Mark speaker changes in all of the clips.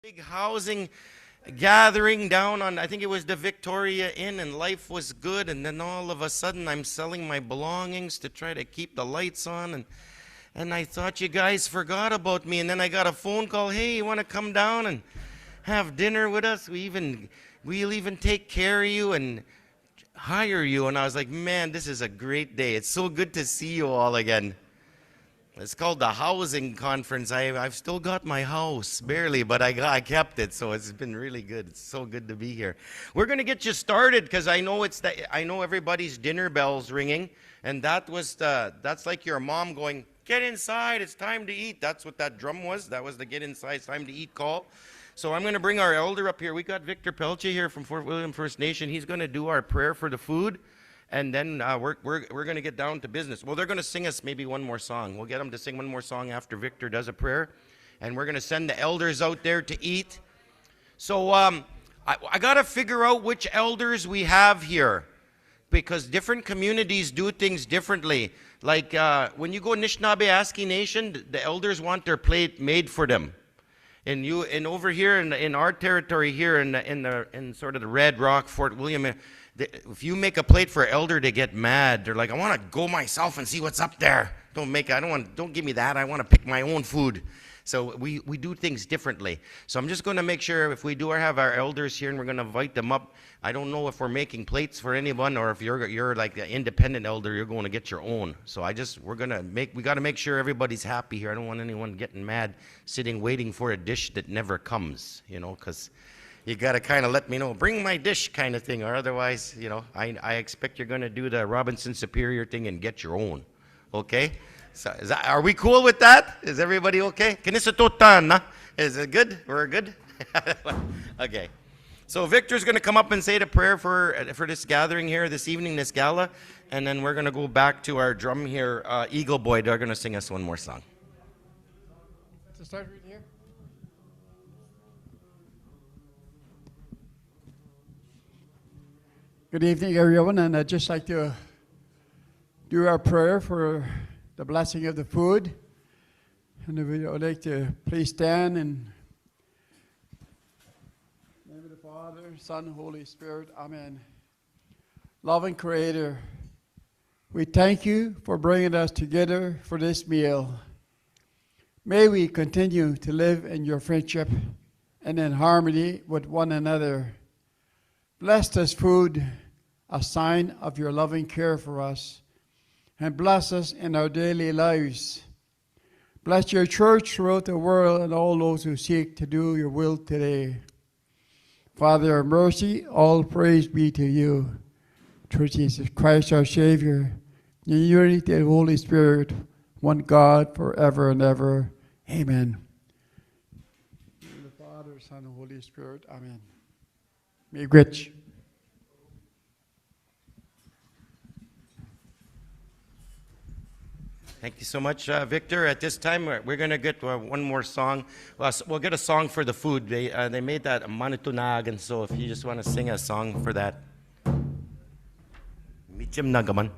Speaker 1: big housing gathering down on, I think it was the Victoria Inn, and life was good. And then all of a sudden, I'm selling my belongings to try to keep the lights on. And I thought you guys forgot about me. And then I got a phone call, hey, you want to come down and have dinner with us? We'll even take care of you and hire you. And I was like, man, this is a great day. It's so good to see you all again. It's called the housing conference. I've still got my house, barely, but I kept it, so it's been really good. It's so good to be here. We're going to get you started because I know everybody's dinner bell's ringing, and that's like your mom going, get inside, it's time to eat. That's what that drum was. That was the get inside, it's time to eat call. So I'm going to bring our elder up here. We got Victor Pelche here from Fort William First Nation. He's going to do our prayer for the food. And then we're going to get down to business. Well, they're going to sing us maybe one more song. We'll get them to sing one more song after Victor does a prayer. And we're going to send the elders out there to eat. So I got to figure out which elders we have here, because different communities do things differently. Like when you go Anishinaabe Aski Nation, the elders want their plate made for them. And over here in our territory here in sort of the Red Rock, Fort William, if you make a plate for an elder, they get mad. They're like, I want to go myself and see what's up there. Don't give me that. I want to pick my own food. So we do things differently. So I'm just going to make sure if we do have our elders here and we're going to invite them up. I don't know if we're making plates for anyone or if you're like an independent elder, you're going to get your own. So we got to make sure everybody's happy here. I don't want anyone getting mad sitting waiting for a dish that never comes, because you got to kind of let me know, bring my dish kind of thing, or otherwise, I expect you're going to do the Robinson Superior thing and get your own, okay? So are we cool with that? Is everybody okay? Kinisatutan, is it good? We're good? Okay. So Victor's going to come up and say the prayer for this gathering here this evening, this gala, and then we're going to go back to our drum here, Eagle Boy. They're going to sing us one more song.
Speaker 2: To start reading here. Good evening, everyone, and I'd just like to do our prayer for the blessing of the food. And if you would like to please stand and in the name of the Father, Son, Holy Spirit, Amen. Loving Creator, we thank you for bringing us together for this meal. May we continue to live in your friendship and in harmony with one another. Bless this food, a sign of your loving care for us, and bless us in our daily lives. Bless your church throughout the world and all those who seek to do your will today. Father of mercy, all praise be to you. Through Jesus Christ our Savior, in unity of the Holy Spirit, one God forever and ever. Amen. In the name of the Father, Son, and Holy Spirit. Amen. May rich.
Speaker 1: Thank you so much, Victor. At this time, we're going to get one more song. We'll get a song for the food. They made that Manitunag, and so if you just want to sing a song for that. Michim Nagaman.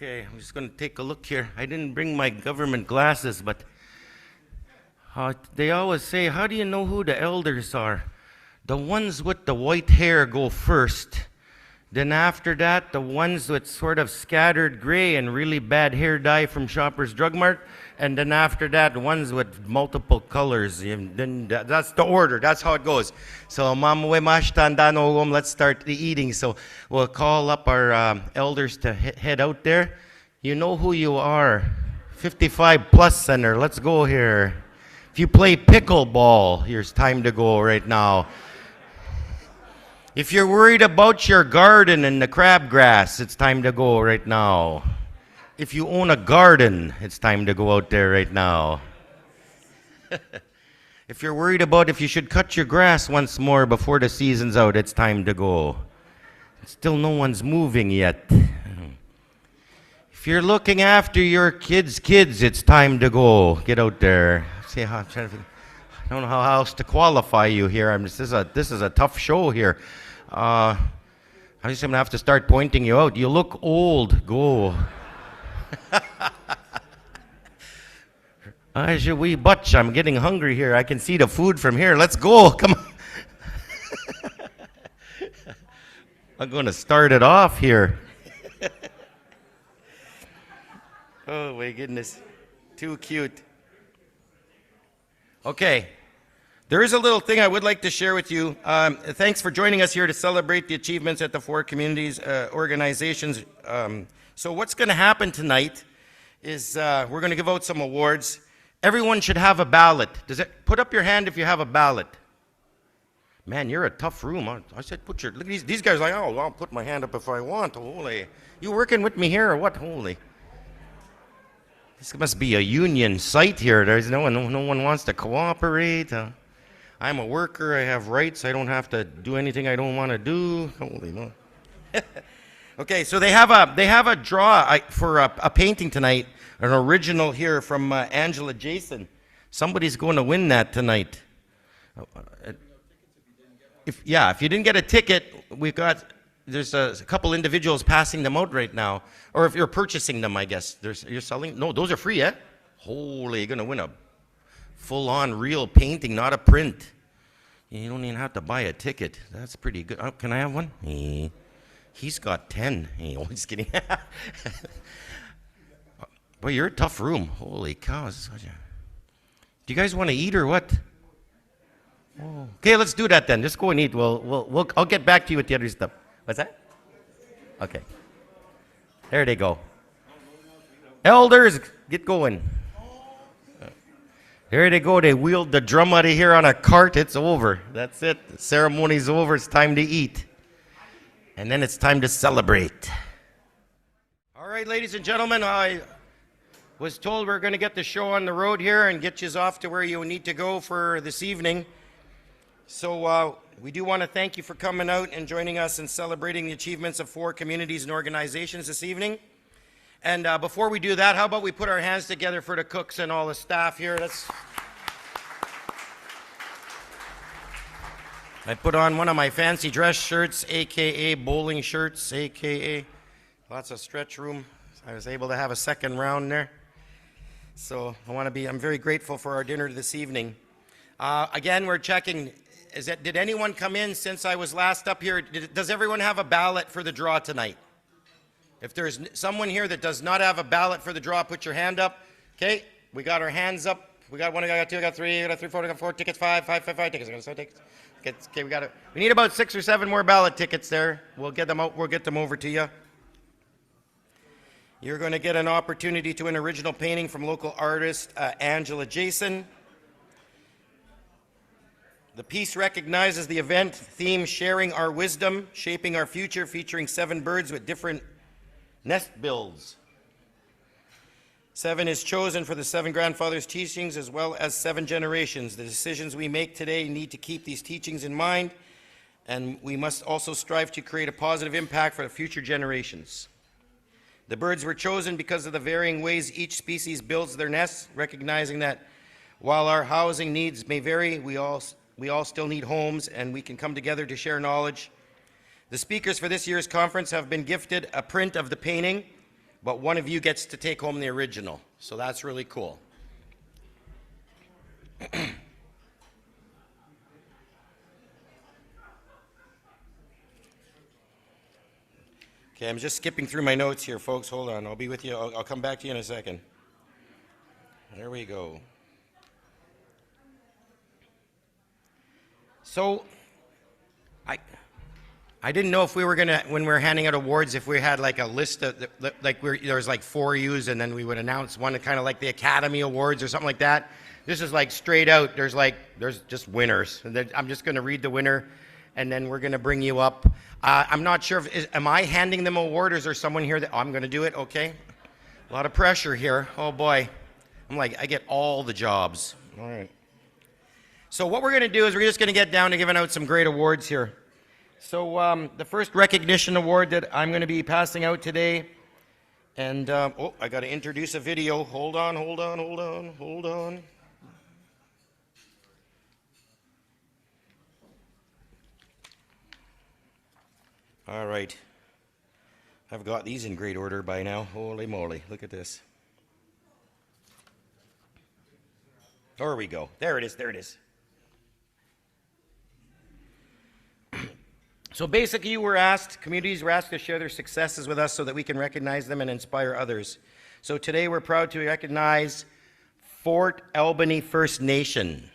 Speaker 1: Okay, I'm just going to take a look here. I didn't bring my government glasses, but they always say, how do you know who the elders are? The ones with the white hair go first. Then after that, the ones with sort of scattered gray and really bad hair dye from Shoppers Drug Mart. And then after that, ones with multiple colors. And then that's the order. That's how it goes. So, let's start the eating. So we'll call up our elders to head out there. You know who you are. 55 plus center. Let's go here. If you play pickleball, here's time to go right now. If you're worried about your garden and the crabgrass, it's time to go right now. If you own a garden, it's time to go out there right now. If you're worried about if you should cut your grass once more before the season's out, it's time to go. Still no one's moving yet. If you're looking after your kids' kids, it's time to go. Get out there. See how I'm trying to. I don't know how else to qualify you here. This is a tough show here. I'm just gonna have to start pointing you out. You look old. Go. As a wee butch, I'm getting hungry here. I can see the food from here. Let's go. Come on. I'm gonna start it off here. Oh my goodness. Too cute. Okay. There is a little thing I would like to share with you. Thanks for joining us here to celebrate the achievements at the four communities organizations. So what's going to happen tonight is we're going to give out some awards. Everyone should have a ballot. Put up your hand if you have a ballot. Man, you're a tough room. I said look at these guys are like, oh, I'll put my hand up if I want. Holy. You working with me here or what? Holy. This must be a union site here. There's no one wants to cooperate. I'm a worker. I have rights. I don't have to do anything I don't want to do. Holy no. Okay, so they have a draw for a painting tonight, an original here from Angela Jason. Somebody's going to win that tonight. If you didn't get a ticket, there's a couple individuals passing them out right now, or if you're purchasing them, I guess you're selling. No, those are free, eh? Holy, you're going to win a full-on real painting, not a print. You don't even have to buy a ticket. That's pretty good. Oh, can I have one? He's got 10. Oh, just kidding. Boy, you're a tough room. Holy cow. Do you guys want to eat or what? Oh. Okay, let's do that then. Just go and eat. I'll get back to you with the other stuff. What's that? Okay. There they go. Elders, get going. There they go. They wheeled the drum out of here on a cart. It's over. That's it. The ceremony's over. It's time to eat. And then it's time to celebrate. All right, ladies and gentlemen, I was told we're going to get the show on the road here and get you off to where you need to go for this evening. So we do want to thank you for coming out and joining us in celebrating the achievements of 4 communities and organizations this evening. And before we do that, how about we put our hands together for the cooks and all the staff here. I put on one of my fancy dress shirts, a.k.a. bowling shirts, a.k.a. lots of stretch room. I was able to have a second round there. So I'm very grateful for our dinner this evening. Again, we're checking, did anyone come in since I was last up here? Does everyone have a ballot for the draw tonight? If there's someone here that does not have a ballot for the draw, put your hand up. Okay, we got our hands up. We got 1, I got 2, I got 3, I got 3, 4, I got 4 tickets, 5 tickets. I got 7 tickets. Okay, we need about 6 or 7 more ballot tickets there. We'll get them out. We'll get them over to you. You're going to get an opportunity to an original painting from local artist Angela Jason. The piece recognizes the event theme, Sharing Our Wisdom, Shaping Our Future, featuring 7 birds with different nest builds. 7 is chosen for the 7 grandfathers' teachings as well as 7 generations. The decisions we make today need to keep these teachings in mind, and we must also strive to create a positive impact for the future generations. The birds were chosen because of the varying ways each species builds their nests, recognizing that while our housing needs may vary, we all still need homes, and we can come together to share knowledge. The speakers for this year's conference have been gifted a print of the painting but one of you gets to take home the original. So that's really cool. Okay, I'm just skipping through my notes here, folks. Hold on. I'll be with you. I'll come back to you in a second. There we go. So, I didn't know if we were gonna, when we were handing out awards, if we had like a list of, like there was like 4 U's, and then we would announce one kind of like the Academy Awards or something like that. This is like straight out. There's just winners. And then I'm just gonna read the winner, and then we're gonna bring you up. I'm not sure am I handing them award, or is there someone here that I'm gonna do it? Okay. A lot of pressure here. Oh boy. I'm like, I get all the jobs. All right. So what we're gonna do is we're just gonna get down to giving out some great awards here. So the first recognition award that I'm going to be passing out today, and I got to introduce a video. Hold on. All right. I've got these in great order by now. Holy moly, look at this. There we go. There it is. So basically, communities were asked to share their successes with us so that we can recognize them and inspire others. So today we're proud to recognize Fort Albany First Nation.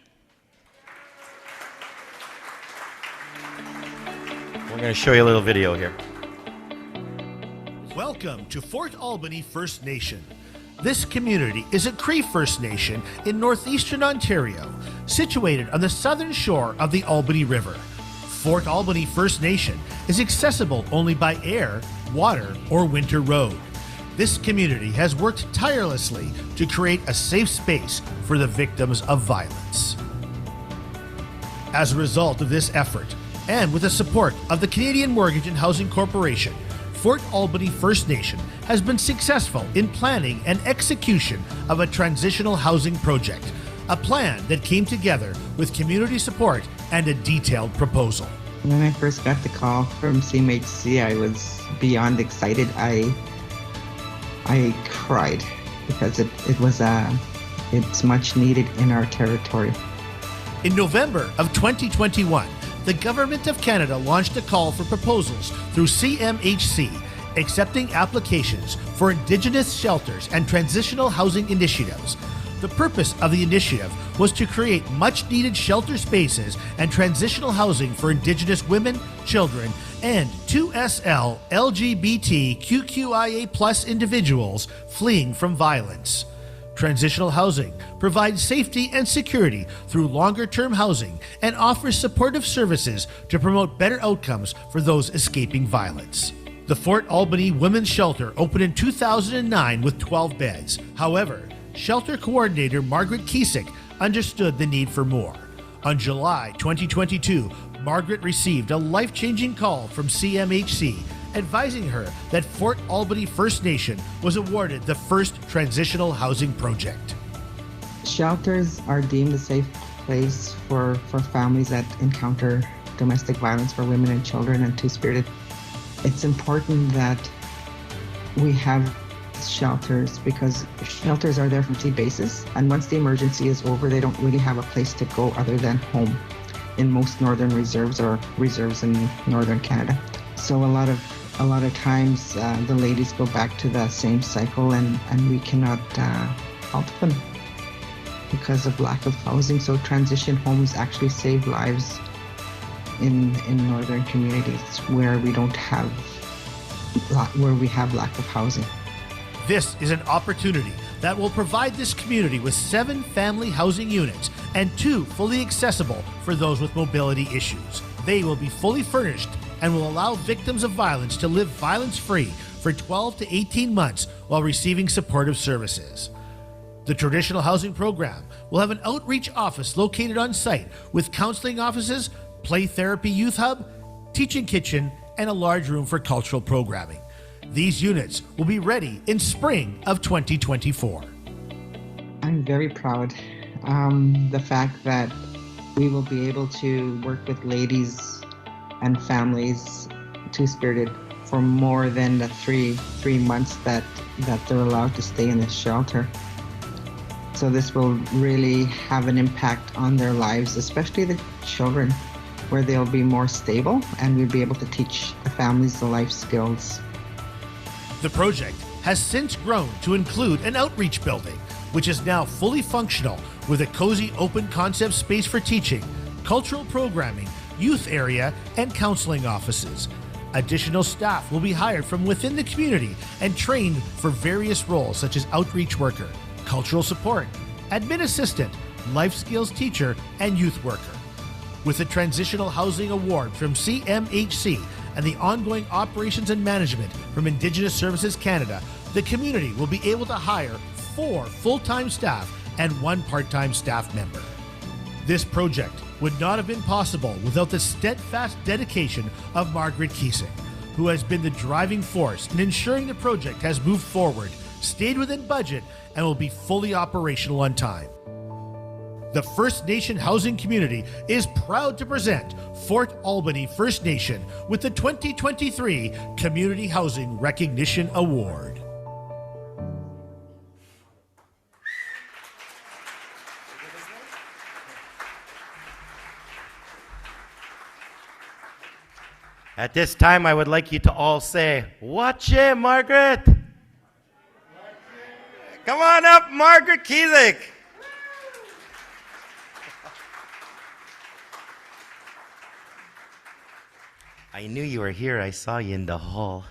Speaker 1: We're going to show you a little video here.
Speaker 3: Welcome to Fort Albany First Nation. This community is a Cree First Nation in northeastern Ontario, situated on the southern shore of the Albany River. Fort Albany First Nation is accessible only by air, water, or winter road. This community has worked tirelessly to create a safe space for the victims of violence. As a result of this effort, and with the support of the Canadian Mortgage and Housing Corporation, Fort Albany First Nation has been successful in planning and execution of a transitional housing project, a plan that came together with community support and a detailed proposal.
Speaker 4: When I first got the call from CMHC, I was beyond excited. I cried because it's much needed in our territory.
Speaker 3: In November of 2021, the Government of Canada launched a call for proposals through CMHC, accepting applications for Indigenous shelters and transitional housing initiatives. The purpose of the initiative was to create much-needed shelter spaces and transitional housing for Indigenous women, children, and 2SL LGBTQIA+ individuals fleeing from violence. Transitional housing provides safety and security through longer-term housing and offers supportive services to promote better outcomes for those escaping violence. The Fort Albany Women's Shelter opened in 2009 with 12 beds. However, Shelter Coordinator Margaret Kiesick understood the need for more. On July 2022, Margaret received a life-changing call from CMHC advising her that Fort Albany First Nation was awarded the first transitional housing project.
Speaker 4: Shelters are deemed a safe place for families that encounter domestic violence for women and children and two-spirited. It's important that we have shelters because shelters are there for emergency basis, and once the emergency is over, they don't really have a place to go other than home in most northern reserves or reserves in northern Canada. So a lot of times the ladies go back to the same cycle, and we cannot help them because of lack of housing. So transition homes actually save lives in northern communities where we have lack of housing.
Speaker 3: This is an opportunity that will provide this community with 7 family housing units and 2 fully accessible for those with mobility issues. They will be fully furnished and will allow victims of violence to live violence-free for 12 to 18 months while receiving supportive services. The traditional housing program will have an outreach office located on site with counseling offices, play therapy youth hub, teaching kitchen, and a large room for cultural programming. These units will be ready in spring of 2024.
Speaker 4: I'm very proud. The fact that we will be able to work with ladies and families, two-spirited for more than the three months that they're allowed to stay in this shelter. So this will really have an impact on their lives, especially the children, where they'll be more stable and we'll be able to teach the families the life skills.
Speaker 3: The project has since grown to include an outreach building, which is now fully functional with a cozy open concept space for teaching, cultural programming, youth area, and counseling offices. Additional staff will be hired from within the community and trained for various roles such as outreach worker, cultural support, admin assistant, life skills teacher, and youth worker. With the Transitional Housing Award from CMHC and the ongoing operations and management from Indigenous Services Canada, the community will be able to hire 4 full-time staff and 1 part-time staff member. This project would not have been possible without the steadfast dedication of Margaret Keesing, who has been the driving force in ensuring the project has moved forward, stayed within budget, and will be fully operational on time. The First Nation housing community is proud to present Fort Albany First Nation with the 2023 Community Housing Recognition Award.
Speaker 1: At this time, I would like you to all say, "Watch it, Margaret!" Come on up, Margaret Keesing. I knew you were here. I saw you in the hall.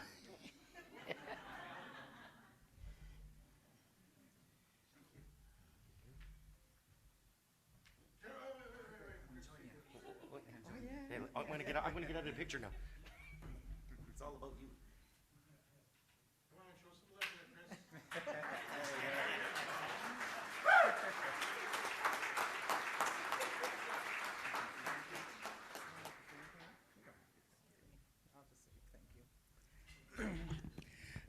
Speaker 1: I'm going to get out of the picture now. It's all about you. Come on, show some love there, Chris.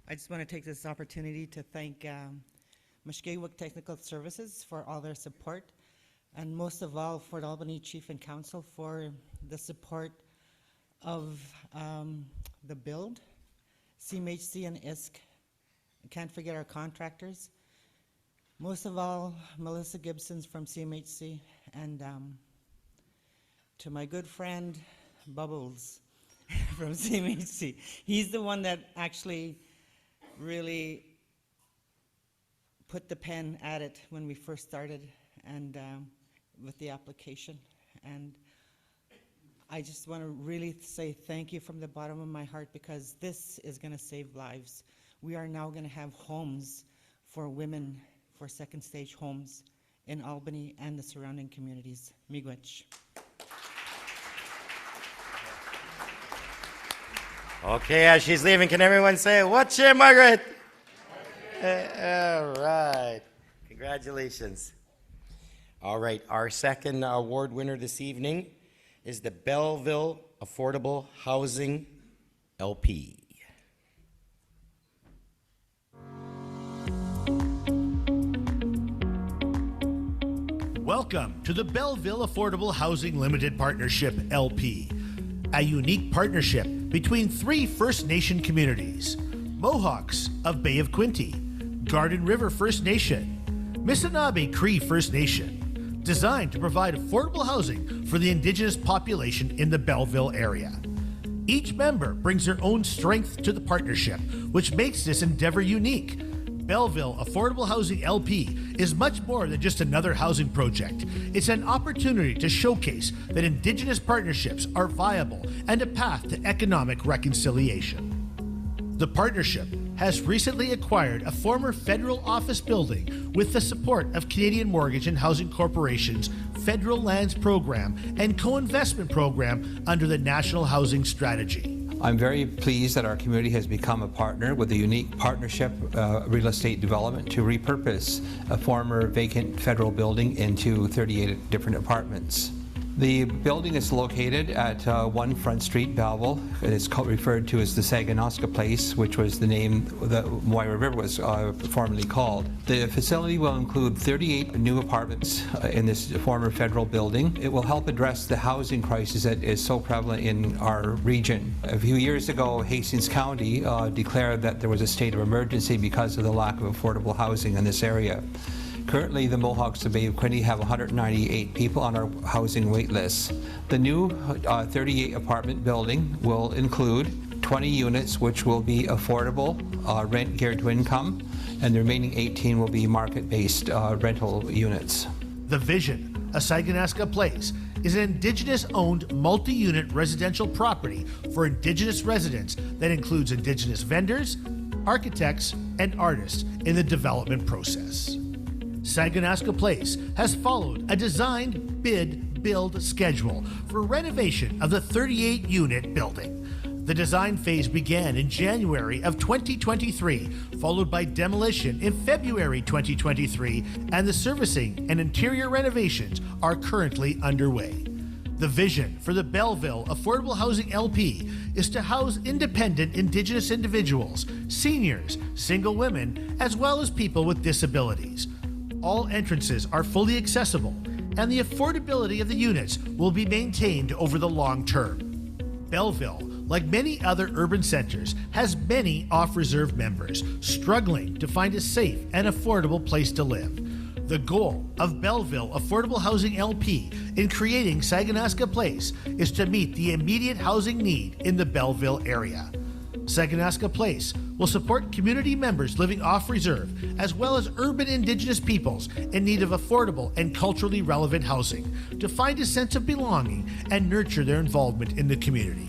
Speaker 5: I just want to take this opportunity to thank Mushkegowuk Technical Services for all their support, and most of all, Fort Albany Chief and Council for the support of the build, CMHC and ISK. I can't forget our contractors. Most of all, Melissa Gibson's from CMHC, and to my good friend, Bubbles from CMHC. He's the one that actually really put the pen at it when we first started and with the application. And I just want to really say thank you from the bottom of my heart, because this is going to save lives. We are now going to have homes for women, for second stage homes in Albany and the surrounding communities. Miigwech.
Speaker 1: Okay, as she's leaving, can everyone say, "Watch it, Margaret"? All right. Congratulations. All right, our second award winner this evening is the Belleville Affordable Housing LP.
Speaker 3: Welcome to the Belleville Affordable Housing Limited Partnership LP, a unique partnership between 3 First Nation communities: Mohawks of Bay of Quinte, Garden River First Nation, Missinaba Cree First Nation, designed to provide affordable housing for the Indigenous population in the Belleville area. Each member brings their own strength to the partnership, which makes this endeavor unique. Belleville Affordable Housing LP is much more than just another housing project. It's an opportunity to showcase that Indigenous partnerships are viable and a path to economic reconciliation. The partnership has recently acquired a former federal office building with the support of Canadian Mortgage and Housing Corporation's Federal Lands Program and Co-Investment Program under the National Housing Strategy.
Speaker 6: I'm very pleased that our community has become a partner with a unique partnership real estate development to repurpose a former vacant federal building into 38 different apartments. The building is located at 1 Front Street, Belleville. It is referred to as the Saganoska Place, which was the name that Moira River was formerly called. The facility will include 38 new apartments in this former federal building. It will help address the housing crisis that is so prevalent in our region. A few years ago, Hastings County declared that there was a state of emergency because of the lack of affordable housing in this area. Currently, the Mohawks of Bay of Quinte have 198 people on our housing wait list. The new 38 apartment building will include 20 units, which will be affordable, rent geared to income, and the remaining 18 will be market-based rental units.
Speaker 3: The Vision, a Saganaska Place, is an Indigenous-owned multi-unit residential property for Indigenous residents that includes Indigenous vendors, architects, and artists in the development process. Saganaska Place has followed a design, bid, build schedule for renovation of the 38-unit building. The design phase began in January of 2023, followed by demolition in February 2023, and the servicing and interior renovations are currently underway. The vision for the Belleville Affordable Housing LP is to house independent Indigenous individuals, seniors, single women, as well as people with disabilities. All entrances are fully accessible, and the affordability of the units will be maintained over the long term. Belleville, like many other urban centers, has many off-reserve members struggling to find a safe and affordable place to live. The goal of Belleville Affordable Housing LP in creating Saganaska Place is to meet the immediate housing need in the Belleville area. Saganaska Place will support community members living off-reserve, as well as urban Indigenous peoples in need of affordable and culturally relevant housing, to find a sense of belonging and nurture their involvement in the community.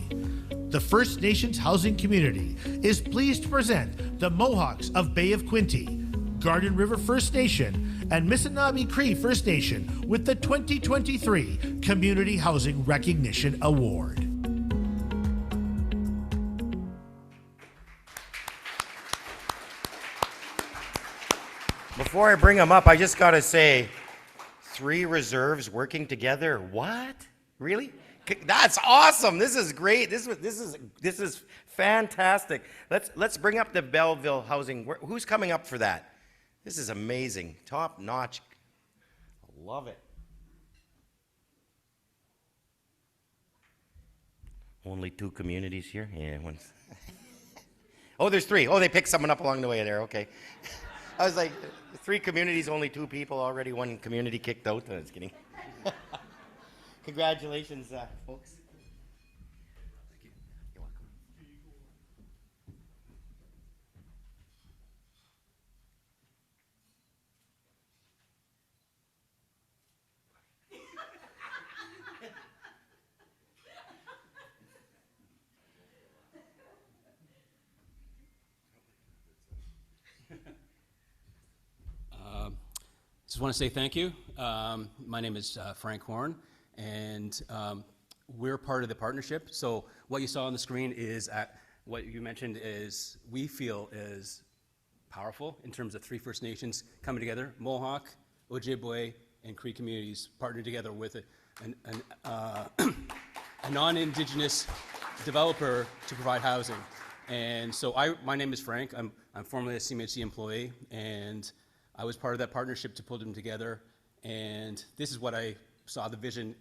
Speaker 3: The First Nations housing community is pleased to present the Mohawks of Bay of Quinte, Garden River First Nation, and Missinaibi Cree First Nation with the 2023 Community Housing Recognition Award.
Speaker 1: Before I bring them up, I just got to say, 3 reserves working together. What? Really? That's awesome. This is great. This is fantastic. Let's bring up the Belleville housing. Who's coming up for that? This is amazing. Top notch. I love it. Only 2 communities here? Yeah, one's. Oh, there's 3. Oh, they picked someone up along the way there. Okay. I was like, 3 communities, only 2 people already. 1 community kicked out. I was kidding. Congratulations, folks. Thank you. You're welcome.
Speaker 7: Just want to say thank you. My name is Frank Horn, and we're part of the partnership. So what you saw on the screen is what you mentioned is we feel is powerful in terms of 3 First Nations coming together, Mohawk, Ojibwe, and Cree communities partnered together with a non-Indigenous developer to provide housing. And so my name is Frank. I'm formerly a CMHC employee, and I was part of that partnership to put them together, and this is what I saw the vision.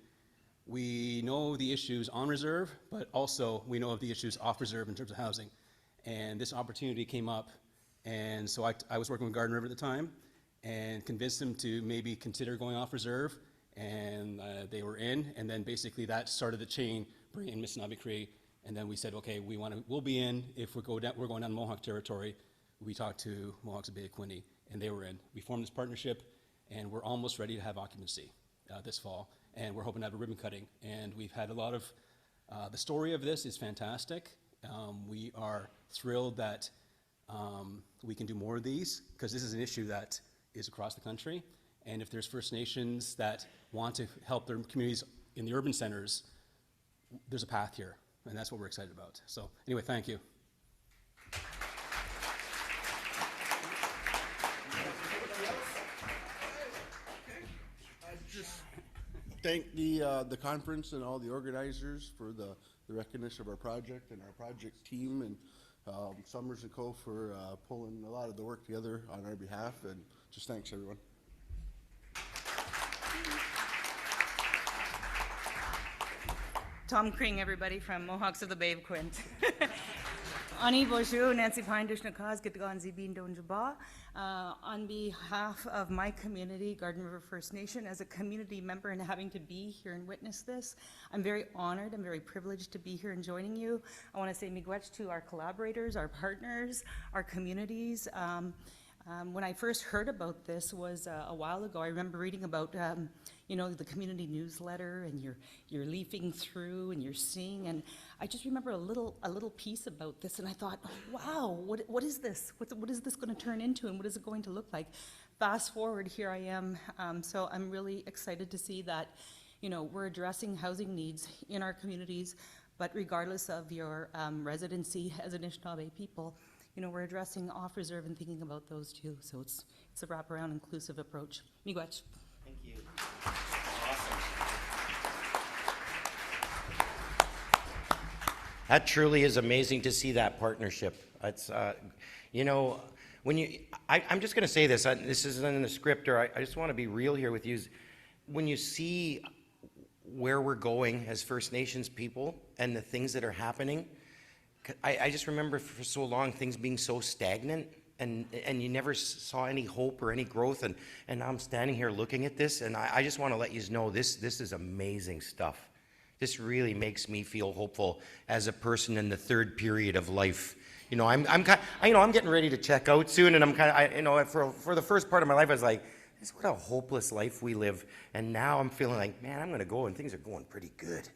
Speaker 7: We know the issues on reserve, but also we know of the issues off reserve in terms of housing. And this opportunity came up, and so I was working with Garden River at the time and convinced them to maybe consider going off reserve, and they were in, and then basically that started the chain, bringing in Missinaibi Cree, and then we said, okay, we'll be in. If we're going down Mohawk territory, we talked to Mohawks of Bay of Quinte, and they were in. We formed this partnership, and we're almost ready to have occupancy this fall, and we're hoping to have a ribbon cutting. And we've had a lot of, the story of this is fantastic. We are thrilled that we can do more of these, because this is an issue that is across the country, and if there's First Nations that want to help their communities in the urban centers, there's a path here, and that's what we're excited about. So anyway, thank you.
Speaker 8: thank the conference and all the organizers for the recognition of our project and our project team, and Summers and Co. for pulling a lot of the work together on our behalf, and just thanks everyone.
Speaker 9: Tom Kring, everybody, from Mohawks of the Bay of Quint. Ani bonjour, Nancy Pine Dushnakaz, Gitgan Zibin Donjaba. On behalf of my community, Garden River First Nation, as a community member and having to be here and witness this, I'm very honored, I'm very privileged to be here and joining you. I want to say miigwech to our collaborators, our partners, our communities. When I first heard about this was a while ago. I remember reading about you know, the community newsletter, and you're leafing through and you're seeing, and I just remember a little piece about this, and I thought, oh, wow, what is this? What is this going to turn into, and what is it going to look like? Fast forward, here I am. So I'm really excited to see that, you know, we're addressing housing needs in our communities, but regardless of your residency as Anishinaabe people, you know, we're addressing off-reserve and thinking about those too. So it's a wraparound inclusive approach. Miigwech.
Speaker 1: Thank you. Awesome. That truly is amazing to see that partnership. It's, you know, when you, I'm just going to say this. This isn't in the script, or I just want to be real here with you. When you see where we're going as First Nations people and the things that are happening, I just remember for so long things being so stagnant, and you never saw any hope or any growth, and now I'm standing here looking at this, and I just want to let you know this is amazing stuff. This really makes me feel hopeful as a person in the third period of life. You know, I'm getting ready to check out soon, and I'm kind of, you know, for the first part of my life I was like, what a hopeless life we live, and now I'm feeling like, man, I'm going to go and things are going pretty good.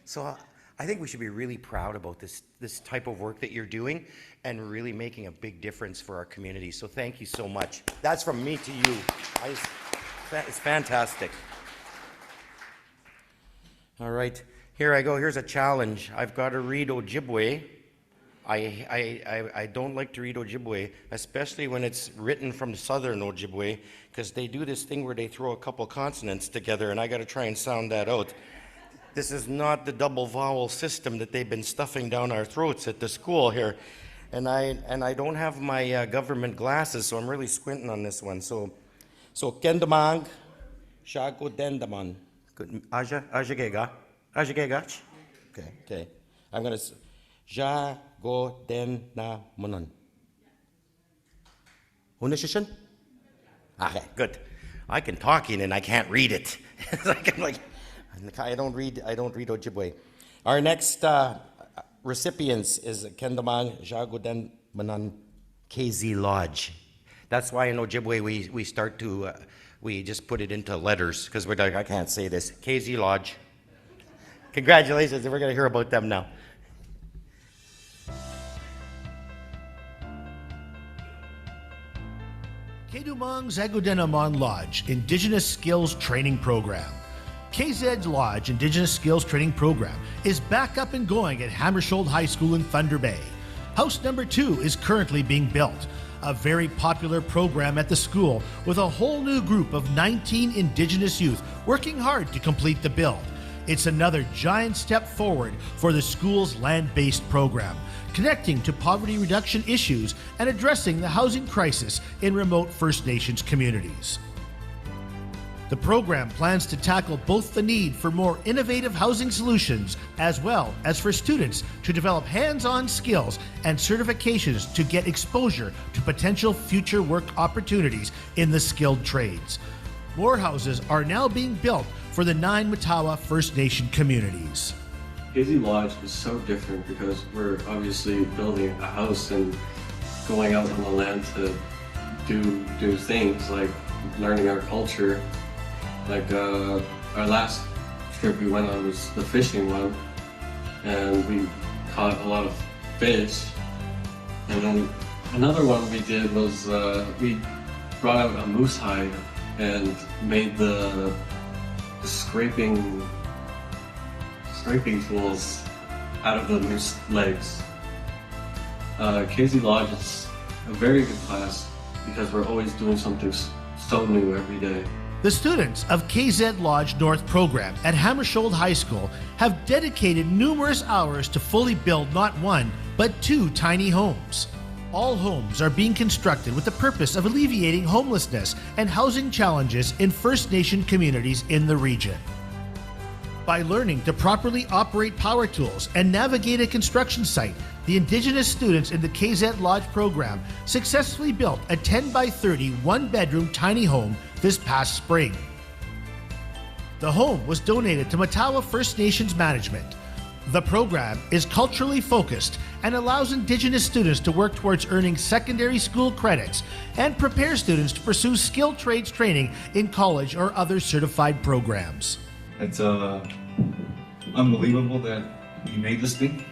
Speaker 1: So I think we should be really proud about this type of work that you're doing and really making a big difference for our community. So thank you so much. That's from me to you. It's fantastic. All right, here I go. Here's a challenge. I've got to read Ojibwe. I don't like to read Ojibwe, especially when it's written from Southern Ojibwe, because they do this thing where they throw a couple consonants together, and I got to try and sound that out. This is not the double vowel system that they've been stuffing down our throats at the school here. And I don't have my government glasses, so I'm really squinting on this one. So Kendamang, Shago Dendaman. Aja Gega. Okay. I'm going to Jago Denna Munan. Unishishan? Okay, good. I can talk in and I can't read it. I don't read Ojibwe. Our next recipients is Kendamang Jagoden Manan KZ Lodge. That's why in Ojibwe we start to we just put it into letters, because we're like, I can't say this. KZ Lodge. Congratulations, we're going to hear about them now.
Speaker 3: Kedumang Zagudenamon Lodge Indigenous Skills Training Program. KZ's Lodge Indigenous Skills Training Program is back up and going at Hammersholt High School in Thunder Bay. House number 2 is currently being built. A very popular program at the school with a whole new group of 19 Indigenous youth working hard to complete the build. It's another giant step forward for the school's land-based program, connecting to poverty reduction issues and addressing the housing crisis in remote First Nations communities. The program plans to tackle both the need for more innovative housing solutions as well as for students to develop hands-on skills and certifications to get exposure to potential future work opportunities in the skilled trades. More houses are now being built for the 9 Matawa First Nation communities.
Speaker 10: KZ Lodge is so different because we're obviously building a house and going out on the land to do things like learning our culture. Like our last trip we went on was the fishing one, and we caught a lot of fish. And then another one we did was we brought out a moose hide and made the scraping tools out of the moose legs. KZ Lodge is a very good class because we're always doing something so new every day.
Speaker 3: The students of KZ Lodge North program at Hammersholt High School have dedicated numerous hours to fully build not one, but 2 tiny homes. All homes are being constructed with the purpose of alleviating homelessness and housing challenges in First Nation communities in the region. By learning to properly operate power tools and navigate a construction site, the Indigenous students in the KZ Lodge program successfully built a 10 by 30 one-bedroom tiny home this past spring. The home was donated to Matawa First Nations Management. The program is culturally focused and allows Indigenous students to work towards earning secondary school credits and prepare students to pursue skilled trades training in college or other certified programs.
Speaker 11: It's unbelievable that we made this thing.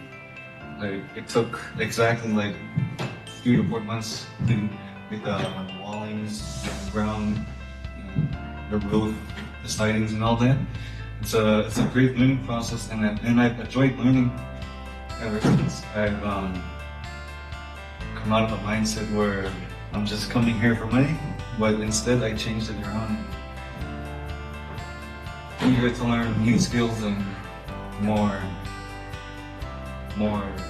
Speaker 11: Like, it took exactly like 3 to 4 months to get the wallings, the ground, the roof, the sidings, and all that. It's a great learning process, and I've enjoyed learning ever since. I've come out of a mindset where I'm just coming here for money, but instead I changed it around. I'm here to learn new skills and more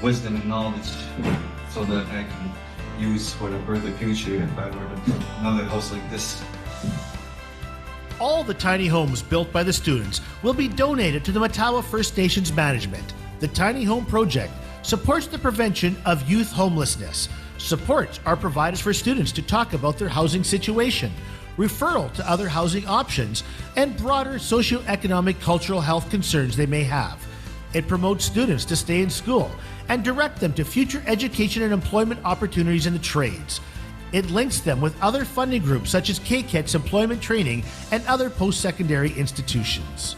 Speaker 11: wisdom and knowledge so that I can use for the further future if I were to build another house like this.
Speaker 3: All the tiny homes built by the students will be donated to the Matawa First Nations Management. The Tiny Home Project supports the prevention of youth homelessness. Supports are provided for students to talk about their housing situation, referral to other housing options, and broader socioeconomic cultural health concerns they may have. It promotes students to stay in school and direct them to future education and employment opportunities in the trades. It links them with other funding groups such as KKET's employment training and other post-secondary institutions.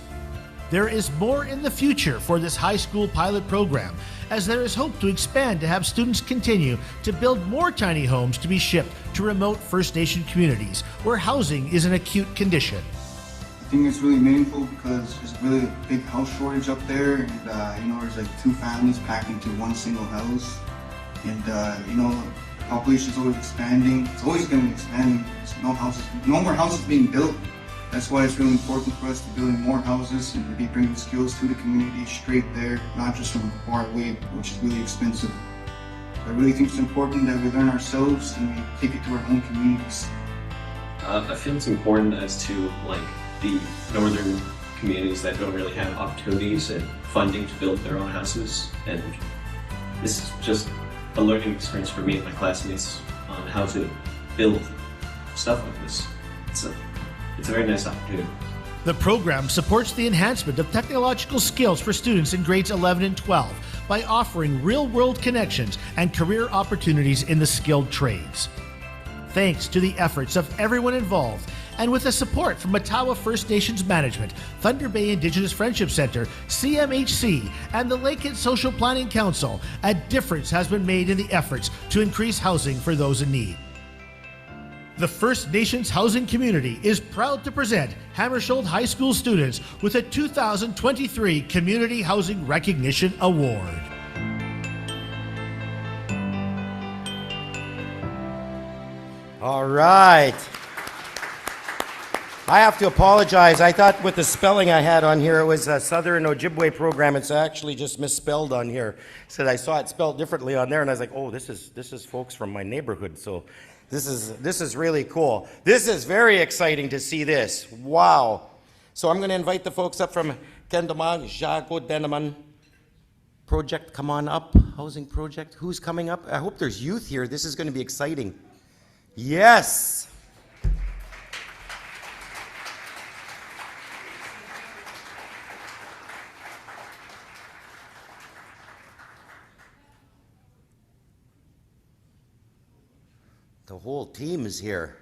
Speaker 3: There is more in the future for this high school pilot program, as there is hope to expand to have students continue to build more tiny homes to be shipped to remote First Nation communities where housing is an acute condition.
Speaker 12: I think it's really meaningful because there's a really big house shortage up there, and there's like 2 families packed into one single house, and the population's always expanding. It's always going to be expanding. There's no more houses being built. That's why it's really important for us to build more houses and to be bringing skills to the community straight there, not just from far away, which is really expensive. So I really think it's important that we learn ourselves and we take it to our own communities.
Speaker 10: I feel it's important as to the northern communities that don't really have opportunities and funding to build their own houses, and this is just a learning experience for me and my classmates on how to build stuff like this. It's a very nice opportunity.
Speaker 3: The program supports the enhancement of technological skills for students in grades 11 and 12 by offering real-world connections and career opportunities in the skilled trades. Thanks to the efforts of everyone involved, and with the support from Matawa First Nations Management, Thunder Bay Indigenous Friendship Center, CMHC, and the Lakehead Social Planning Council, a difference has been made in the efforts to increase housing for those in need. The First Nations housing community is proud to present Hammersholt High School students with a 2023 Community Housing Recognition Award.
Speaker 1: All right. I have to apologize. I thought with the spelling I had on here, it was a Southern Ojibwe program. It's actually just misspelled on here. So I saw it spelled differently on there, and I was like, oh, this is folks from my neighborhood. So this is really cool. This is very exciting to see this. Wow. So I'm going to invite the folks up from Kendamag, Jago Denaman project. Come on up. Housing project. Who's coming up? I hope there's youth here. This is going to be exciting. Yes. The whole team is here.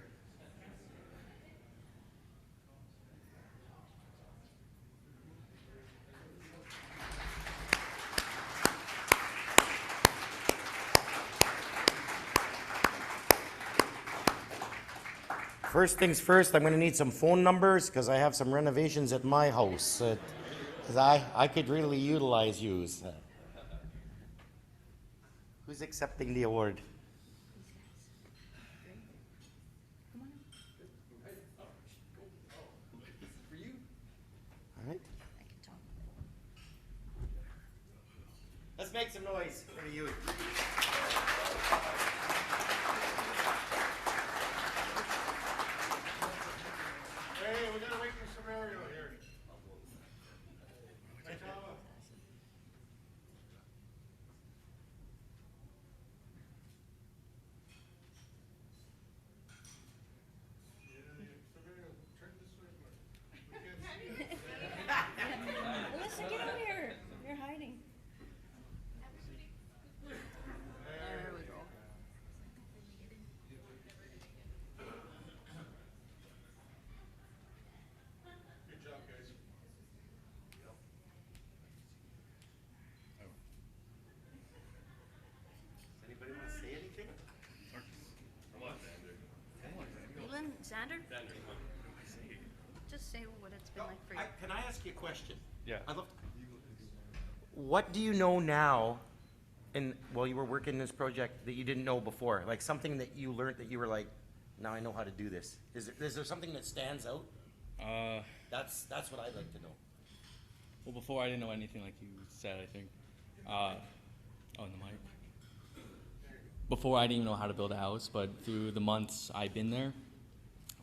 Speaker 1: First things first, I'm going to need some phone numbers because I have some renovations at my house. 'Cause I could really utilize yous. Who's accepting the award? make some noise for the youth. Hey, we gotta wait for Scenario here.
Speaker 13: Melissa, get over here. You're hiding. There we go.
Speaker 1: Good job, guys. Does anybody want to say anything? Come on, Xander.
Speaker 13: Leland, Xander? Just say what it's been like for you.
Speaker 1: Can I ask you a question?
Speaker 14: Yeah.
Speaker 1: I'd love to. What do you know now, and while you were working this project, that you didn't know before? Like something that you learned that you were like, now I know how to do this. Is there something that stands out? That's what I'd like to know.
Speaker 14: Well, before I didn't know anything like you said, I think. Oh, in the mic. Before I didn't even know how to build a house, but through the months I've been there,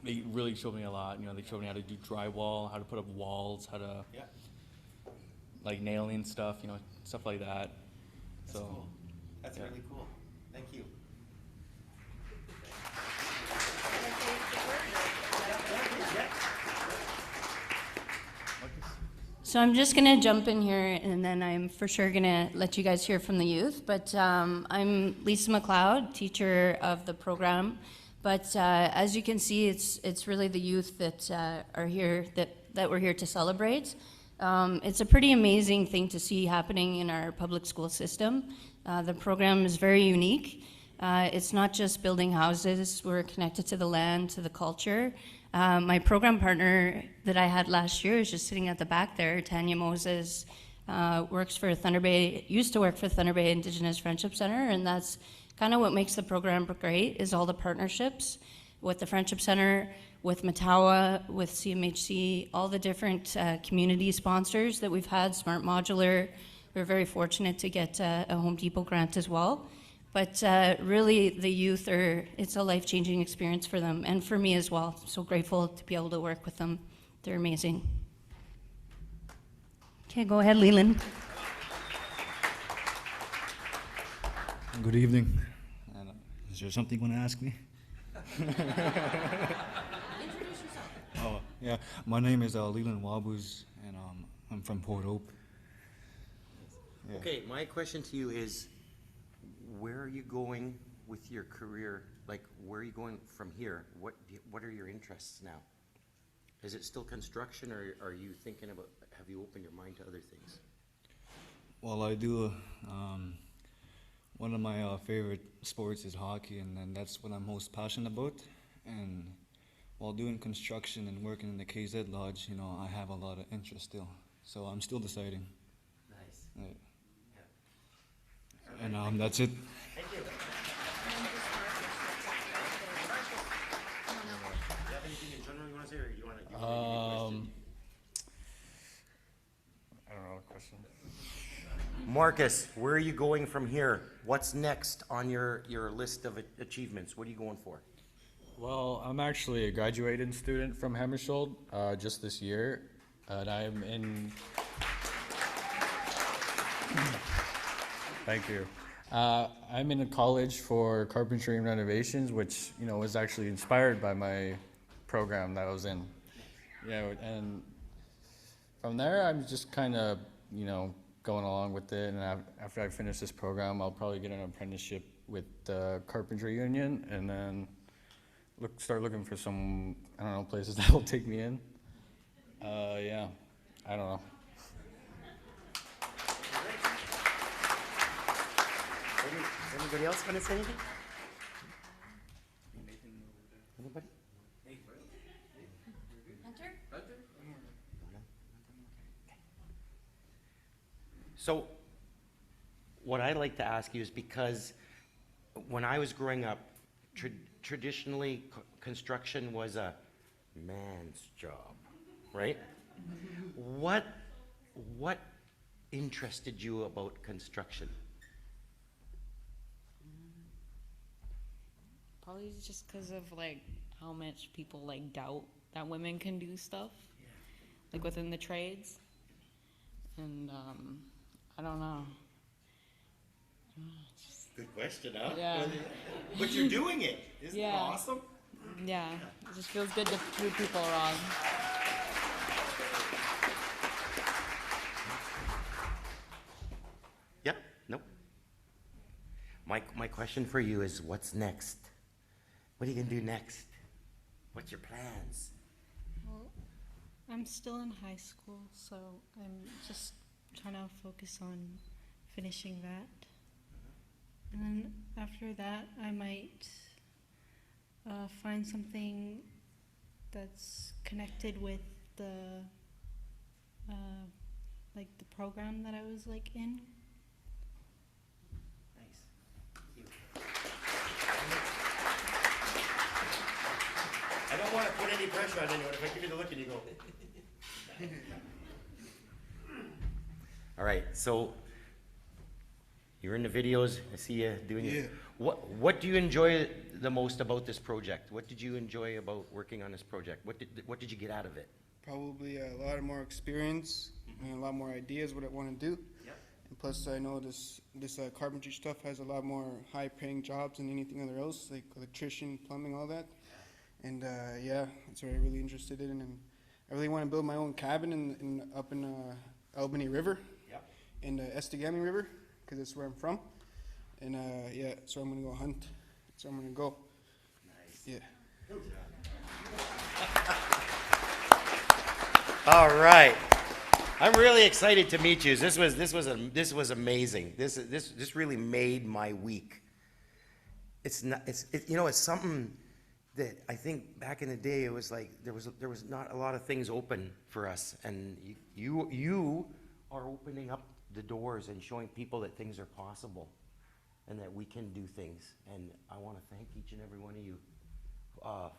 Speaker 14: they really showed me a lot. You know, they showed me how to do drywall, how to put up walls, how to like nailing stuff, you know, stuff like that.
Speaker 1: That's cool. That's really cool. Thank you.
Speaker 13: So I'm just going to jump in here, and then I'm for sure going to let you guys hear from the youth. But I'm Lisa McLeod, teacher of the program. But as you can see, it's really the youth that are here, that we're here to celebrate. It's a pretty amazing thing to see happening in our public school system. The program is very unique. It's not just building houses. We're connected to the land, to the culture. My program partner that I had last year is just sitting at the back there. Tanya Moses works for Thunder Bay, used to work for Thunder Bay Indigenous Friendship Center, and that's kind of what makes the program great, is all the partnerships with the Friendship Center, with Matawa, with CMHC, all the different community sponsors that we've had, Smart Modular. We're very fortunate to get a Home Depot grant as well. But really, the youth it's a life-changing experience for them, and for me as well. So grateful to be able to work with them. They're amazing. Okay, go ahead, Leland.
Speaker 11: Good evening. Is there something you want to ask me?
Speaker 13: Introduce yourself.
Speaker 11: Oh, yeah. My name is Leland Wabuz, and I'm from Port Hope. Yeah.
Speaker 1: Okay, my question to you is, where are you going with your career? Like, where are you going from here? What are your interests now? Is it still construction, or are you thinking about, have you opened your mind to other things?
Speaker 11: Well, I do. One of my favorite sports is hockey, and that's what I'm most passionate about. And while doing construction and working in the KZ Lodge, you know, I have a lot of interest still. So I'm still deciding.
Speaker 1: Nice.
Speaker 11: Yeah. And that's it.
Speaker 1: Thank you. Do you have anything in general you want to say, or you want to give me a question?
Speaker 14: I don't know, question.
Speaker 1: Marcus, where are you going from here? What's next on your list of achievements? What are you going for?
Speaker 14: Well, I'm actually a graduating student from Hammersholt just this year, and I'm in. Thank you. I'm in a college for carpentry and renovations, which, you know, was actually inspired by my program that I was in. Yeah, and from there, I'm just kind of, you know, going along with it. And after I finish this program, I'll probably get an apprenticeship with the carpentry union, and then start looking for some, I don't know, places that will take me in. Yeah, I don't know.
Speaker 1: Anybody else want to say anything? Anybody?
Speaker 13: Hunter?
Speaker 1: So, what I'd like to ask you is, because when I was growing up, traditionally construction was a man's job, right? What interested you about construction?
Speaker 15: Probably just because of like how much people like doubt that women can do stuff, like within the trades, and I don't know.
Speaker 1: Good question, huh?
Speaker 15: Yeah.
Speaker 1: But you're doing it. Isn't
Speaker 15: Yeah.
Speaker 1: it awesome?
Speaker 15: Yeah, it just feels good to prove people wrong.
Speaker 1: Yep. Nope. My question for you is, what's next? What are you gonna do next? What's your plans?
Speaker 15: Well, I'm still in high school, so I'm just trying to focus on finishing that. And then after that, I might find something that's connected with the like the program that I was like in.
Speaker 1: I don't want to put any pressure on anyone. If I give you the look and you go. All right, so you're in the videos. I see you doing it. What do you enjoy the most about this project? What did you enjoy about working on this project? What did you get out of it?
Speaker 16: Probably a lot more experience and a lot more ideas what I want to do.
Speaker 1: Yep.
Speaker 16: And plus, I know this carpentry stuff has a lot more high-paying jobs than anything other else, like electrician, plumbing, all that. And yeah, that's what I'm really interested in. And I really want to build my own cabin up in Albany River, in the Estegami River, because that's where I'm from. And yeah, so I'm gonna go hunt. So I'm gonna go.
Speaker 1: Nice.
Speaker 16: Yeah.
Speaker 1: All right. I'm really excited to meet you. This was amazing. This really made my week. It's something that I think back in the day it was like there was not a lot of things open for us, and you are opening up the doors and showing people that things are possible and that we can do things. And I want to thank each and every one of you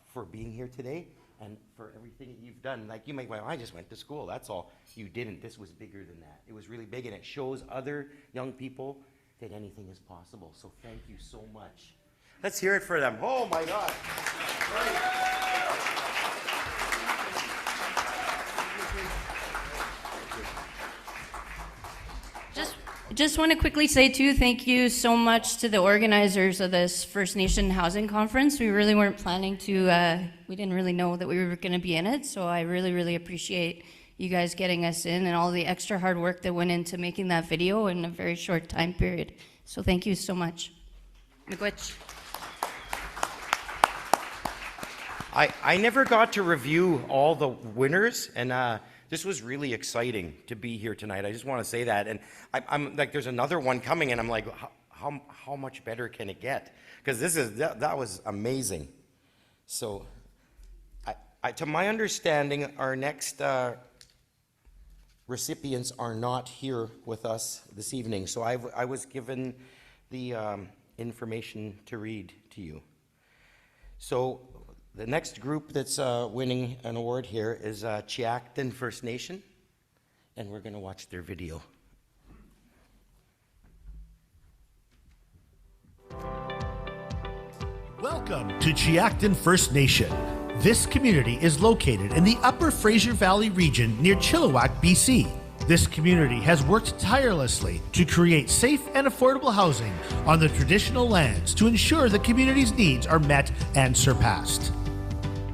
Speaker 1: for being here today and for everything that you've done. Like, you might go, I just went to school, that's all. You didn't. This was bigger than that. It was really big, and it shows other young people that anything is possible. So thank you so much. Let's hear it for them. Oh my God.
Speaker 13: Just want to quickly say too, thank you so much to the organizers of this First Nation Housing Conference. We really weren't planning to, we didn't really know that we were going to be in it, so I really, really appreciate you guys getting us in and all the extra hard work that went into making that video in a very short time period. So thank you so much. Miigwech.
Speaker 1: I never got to review all the winners, and this was really exciting to be here tonight. I just want to say that. And I'm like, there's another one coming, and I'm like, how much better can it get? Because that was amazing. So, to my understanding, our next recipients are not here with us this evening. So I was given the information to read to you. So the next group that's winning an award here is Chiacton First Nation, and we're going to watch their video.
Speaker 3: Welcome to Chiacton First Nation. This community is located in the Upper Fraser Valley region near Chilliwack, BC. This community has worked tirelessly to create safe and affordable housing on the traditional lands to ensure the community's needs are met and surpassed.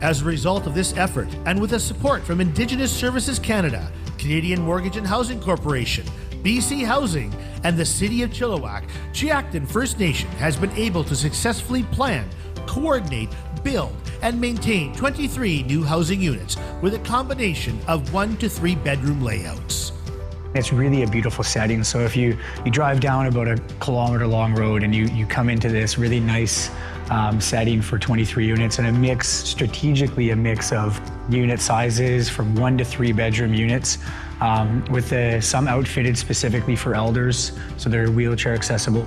Speaker 3: As a result of this effort, and with the support from Indigenous Services Canada, Canadian Mortgage and Housing Corporation, BC Housing, and the City of Chilliwack, Chiacton First Nation has been able to successfully plan, coordinate, build, and maintain 23 new housing units with a combination of 1 to 3 bedroom layouts.
Speaker 17: It's really a beautiful setting. So if you drive down about a kilometer long road and you come into this really nice setting for 23 units, and strategically a mix of unit sizes from 1 to 3 bedroom units, with some outfitted specifically for elders, so they're wheelchair accessible.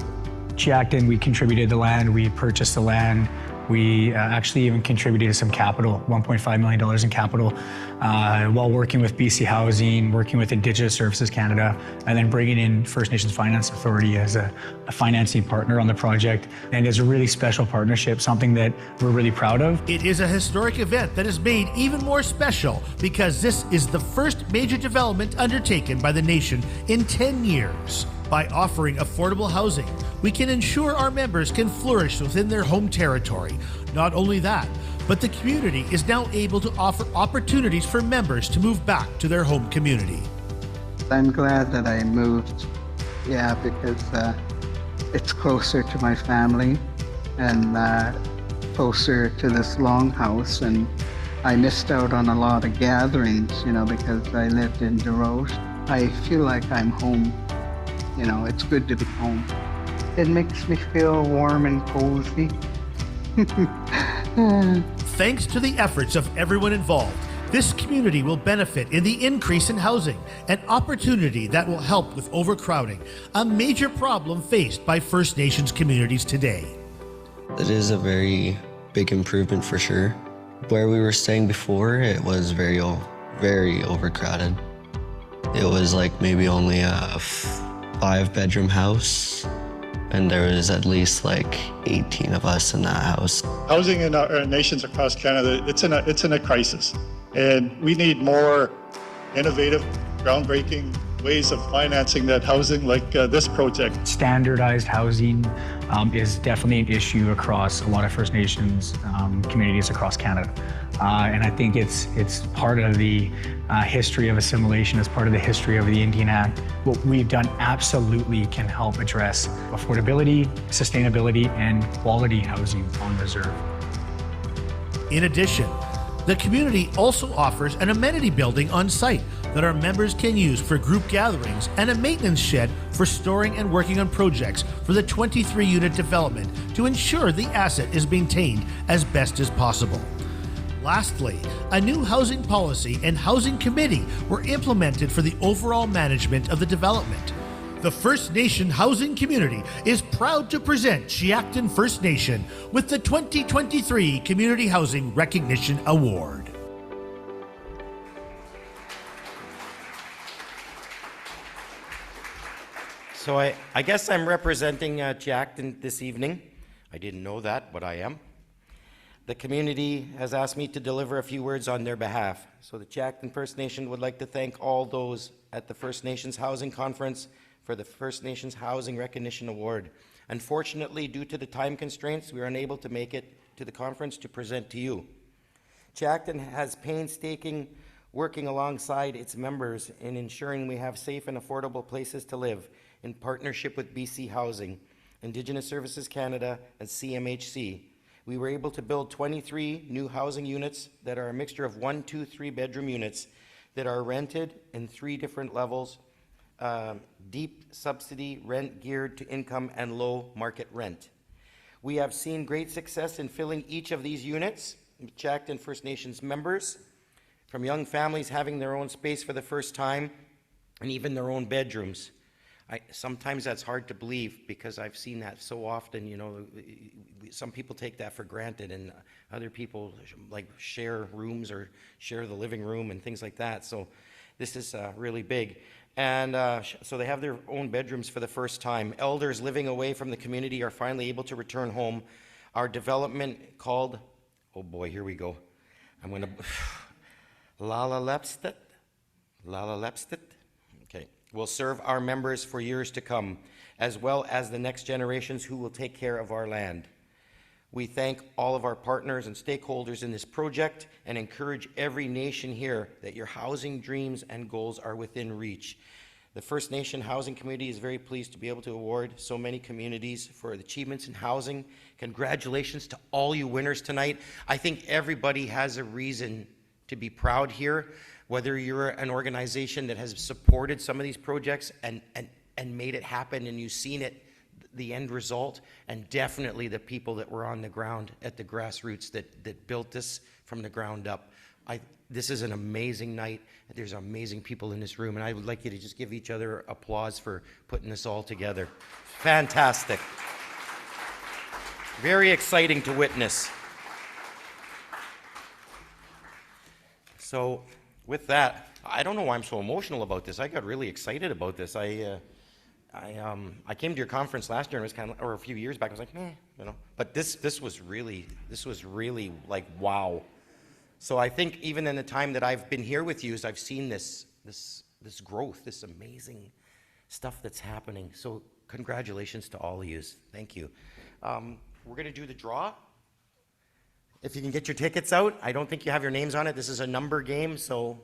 Speaker 17: Chiacton, we contributed the land, we purchased the land, We actually even contributed some capital, $1.5 million in capital, while working with BC Housing, working with Indigenous Services Canada, and then bringing in First Nations Finance Authority as a financing partner on the project. And it's a really special partnership, something that we're really proud of.
Speaker 3: It is a historic event that is made even more special because this is the first major development undertaken by the nation in 10 years. By offering affordable housing, we can ensure our members can flourish within their home territory. Not only that, but the community is now able to offer opportunities for members to move back to their home community.
Speaker 18: I'm glad that I moved, because it's closer to my family and closer to this longhouse, and I missed out on a lot of gatherings, because I lived in Desroches. I feel like I'm home. It's good to be home. It makes me feel warm and cozy.
Speaker 3: Thanks to the efforts of everyone involved, this community will benefit in the increase in housing, an opportunity that will help with overcrowding, a major problem faced by First Nations communities today.
Speaker 19: It is a very big improvement for sure. Where we were staying before, it was very overcrowded. It was like maybe only a 5-bedroom house, and there was at least like 18 of us in that house.
Speaker 20: Housing in our nations across Canada, it's in a crisis, and we need more innovative, groundbreaking ways of financing that housing like this project.
Speaker 17: Standardized housing is definitely an issue across a lot of First Nations communities across Canada. And I think it's part of the history of assimilation, as part of the history of the Indian Act. What we've done absolutely can help address affordability, sustainability, and quality housing on reserve.
Speaker 3: In addition, the community also offers an amenity building on site that our members can use for group gatherings and a maintenance shed for storing and working on projects for the 23-unit development to ensure the asset is maintained as best as possible. Lastly, a new housing policy and housing committee were implemented for the overall management of the development. The First Nation housing community is proud to present Chiacton First Nation with the 2023 Community Housing Recognition Award.
Speaker 1: So I guess I'm representing Chiacton this evening. I didn't know that, but I am. The community has asked me to deliver a few words on their behalf. So the Chiacton First Nation would like to thank all those at the First Nations Housing Conference for the First Nations Housing Recognition Award. Unfortunately, due to the time constraints, we were unable to make it to the conference to present to you. Chiacton has painstaking working alongside its members in ensuring we have safe and affordable places to live in partnership with BC Housing, Indigenous Services Canada, and CMHC. We were able to build 23 new housing units that are a mixture of 1, 2, 3-bedroom units that are rented in 3 different levels, deep subsidy rent geared to income and low market rent. We have seen great success in filling each of these units, Chiacton First Nations members, from young families having their own space for the first time and even their own bedrooms. Sometimes that's hard to believe because I've seen that so often, some people take that for granted and other people like share rooms or share the living room and things like that. So this is really big. And so they have their own bedrooms for the first time. Elders living away from the community are finally able to return home. Our development called, oh boy, here we go. I'm going to, Lala Lepstit. Okay. Will serve our members for years to come, as well as the next generations who will take care of our land. We thank all of our partners and stakeholders in this project and encourage every nation here that your housing dreams and goals are within reach. The First Nation Housing Committee is very pleased to be able to award so many communities for achievements in housing. Congratulations to all you winners tonight. I think everybody has a reason to be proud here, whether you're an organization that has supported some of these projects and made it happen and you've seen it, the end result, and definitely the people that were on the ground at the grassroots that built this from the ground up. This is an amazing night. There's amazing people in this room, and I would like you to just give each other applause for putting this all together. Fantastic. Very exciting to witness. So with that, I don't know why I'm so emotional about this. I got really excited about this. I came to your conference last year and it was kind of, or a few years back. I was like, you know. But this was really like wow. So I think even in the time that I've been here with you, as I've seen this growth, this amazing stuff that's happening. So congratulations to all of you. Thank you. We're going to do the draw. If you can get your tickets out. I don't think you have your names on it. This is a number game, so.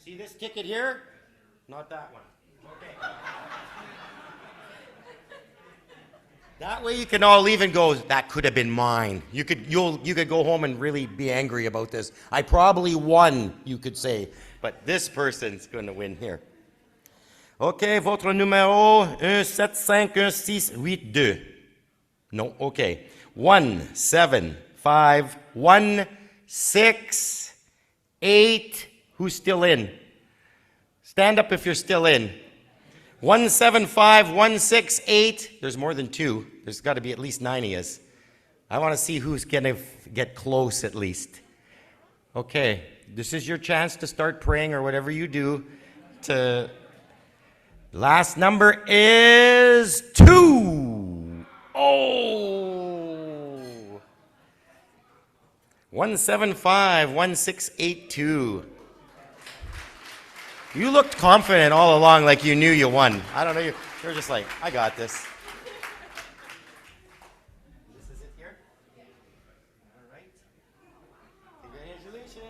Speaker 1: See this ticket here? Not that one. Okay. That way you can all leave and go, that could have been mine. You could go home and really be angry about this. I probably won, you could say, but this person's going to win here. Okay, votre numéro 1751682. No, okay. 17516. Who's still in? Stand up if you're still in. 175-168. There's more than two. There's got to be at least 9 of us. I want to see who's going to get close at least. Okay, this is your chance to start praying or whatever you do. Last number is 2. Oh. 175-1682. You looked confident all along, like you knew you won. I don't know, you're just like, I got this. This is it here? All right. Congratulations.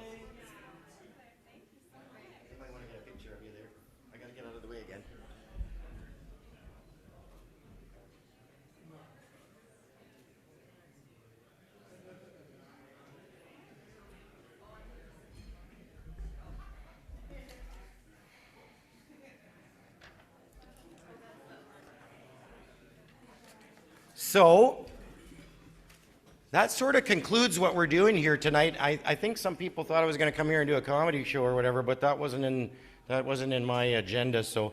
Speaker 1: You might want to get a picture of you there. I got to get out of the way again. So, that sort of concludes what we're doing here tonight. I think some people thought I was going to come here and do a comedy show or whatever, but that wasn't in my agenda. So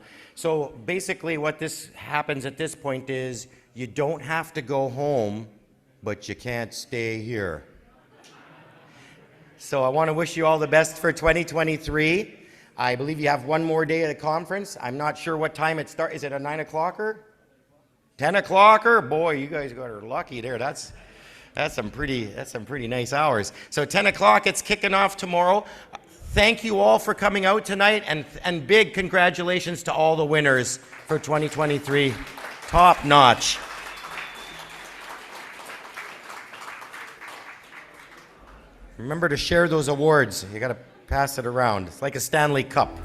Speaker 1: basically what this happens at this point is you don't have to go home, but you can't stay here. So I want to wish you all the best for 2023. I believe you have one more day of the conference. I'm not sure what time it starts. Is it a 9 o'clocker? 10 o'clocker? Boy, you guys got her lucky there. That's some pretty nice hours. So 10 o'clock, it's kicking off tomorrow. Thank you all for coming out tonight, and big congratulations to all the winners for 2023. Top notch. Remember to share those awards. You got to pass it around. It's like a Stanley Cup.